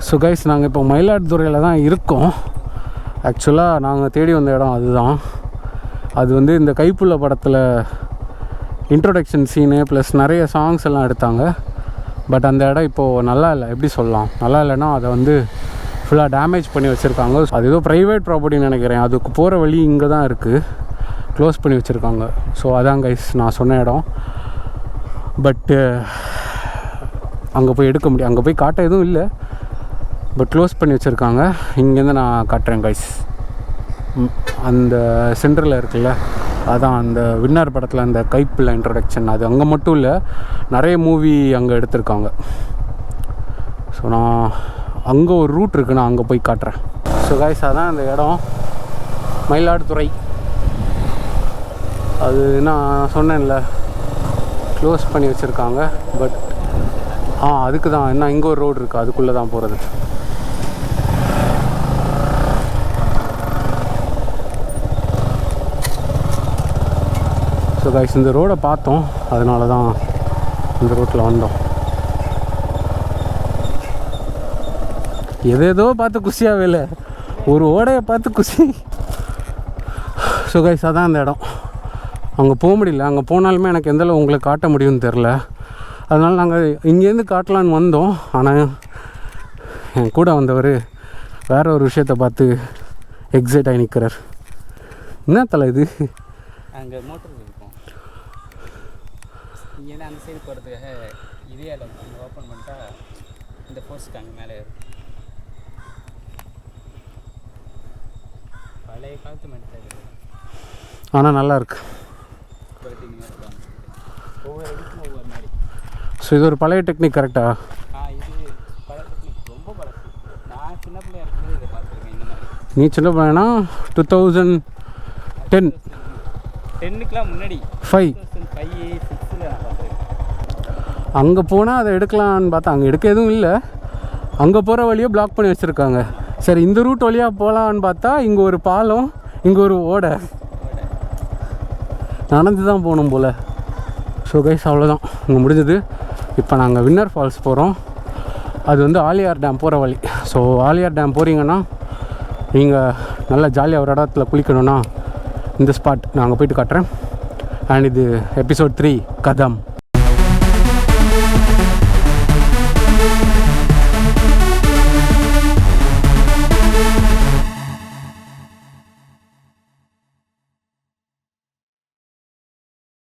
So guys, நாங்கள் இப்போ மயிலாடுதுறையில் தான் இருக்கோம். ஆக்சுவலாக நாங்கள் தேடி வந்த இடம் அதுதான். அது வந்து இந்த கைப்புள்ள படத்தில் இன்ட்ரோடக்ஷன் சீனு ப்ளஸ் நிறைய சாங்ஸ் எல்லாம் எடுத்தாங்க. பட் அந்த இடம் இப்போது நல்லா இல்லை. எப்படி சொல்லலாம், நல்லா இல்லைன்னா அதை வந்து ஃபுல்லாக டேமேஜ் பண்ணி வச்சுருக்காங்க. அது ஏதோ ப்ரைவேட் ப்ராப்பர்ட்டின்னு நினைக்கிறேன். அதுக்கு போகிற வழி இங்கே தான் இருக்குது, க்ளோஸ் பண்ணி வச்சுருக்காங்க. ஸோ அதான் கைஸ் நான் சொன்ன இடம். பட்டு அங்கே போய் எடுக்க முடியும், அங்கே போய் காட்ட எதுவும் இல்லை, பட் க்ளோஸ் பண்ணி வச்சுருக்காங்க. இங்கேருந்து நான் காட்டுறேன் கைஸ். அந்த சென்டரில் இருக்குல்ல, அதான் அந்த வின்னர் படத்தில் அந்த கைப்பில் இன்ட்ரடக்ஷன். அது அங்கே மட்டும் இல்லை, நிறைய மூவி அங்கே எடுத்திருக்காங்க. ஸோ நான் அங்கே ஒரு ரூட் இருக்குது, நான் அங்கே போய் காட்டுறேன். ஸோ கைஸ், அதான் அந்த இடம் மயிலாடுதுறை. அது நான் சொன்னேன்ல, க்ளோஸ் பண்ணி வச்சுருக்காங்க. பட் அதுக்கு தான் என்ன, இங்கே ஒரு ரோடு இருக்குது, அதுக்குள்ளே தான் போகிறது. ஸோ கைஸ், இந்த ரோடை பார்த்தோம், அதனால தான் இந்த ரோட்டில் வந்தோம். எதேதோ பார்த்து குஷியாகவே இல்லை, ஒரு ஓடையை பார்த்து குஷி. ஸோ கைஸ், அதான் அந்த இடம். அங்கே போக முடியல. அங்கே போனாலுமே எனக்கு எந்தளவு உங்களுக்கு காட்ட முடியும்னு தெரில. அதனால் நாங்கள் இங்கேருந்து காட்டலான்னு வந்தோம். ஆனால் என் கூட வந்தவர் வேறு ஒரு விஷயத்தை பார்த்து எக்ஸைட் ஆகி நிற்கிறார். என்ன தலை இது? அங்கே மோட்டர் இருக்கும், இங்கேருந்து அந்த சைடு போகிறதுக்காக இதே இடம் அங்கே ஓப்பன் பண்ணிட்டா இந்த போஸ்ட்டுக்கு அங்கே மேலே இருக்கும். பழைய காலத்து மெட்டல், ஆனால் நல்லா இருக்கு. ஒவ்வொரு இடத்துக்கும் ஒவ்வொரு மாதிரி. ஸோ இது ஒரு பழைய டெக்னிக் கரெக்டா? இது பழைய டெக்னிக், ரொம்ப பழசு. நான் சின்ன பிள்ளையா இருக்கும்போது இதை பார்த்துருக்கேன். இந்த மாதிரி நீ சின்ன பையனா? 2010க்குலாம் முன்னாடி 2005-6 நான் பார்த்துருக்கேன். அங்கே போனால் அதை எடுக்கலான்னு பார்த்தா அங்கே எடுக்க எதுவும் இல்லை. அங்கே போகிற வழியை பிளாக் பண்ணி வச்சுருக்காங்க. சரி, இந்த ரூட் வழியாக போகலான்னு பார்த்தா இங்கே ஒரு பாலம், இங்கே ஒரு ஓடை, நடந்து தான் போகணும் போல். ஸோ கைஸ், அவ்வளோதான், இங்கே முடிஞ்சது. இப்போ நாங்கள் வின்னர் ஃபால்ஸ் போகிறோம். அது வந்து ஆலியார் டேம் போகிற வழி. ஸோ ஆலியார் டேம் போகிறீங்கன்னா நீங்கள் நல்லா ஜாலியாக ஒரு இடத்துல குளிக்கணுன்னா இந்த ஸ்பாட் நான் அங்கே போயிட்டு காட்டுறேன். அண்ட் இது எபிசோட் 3 கதம்.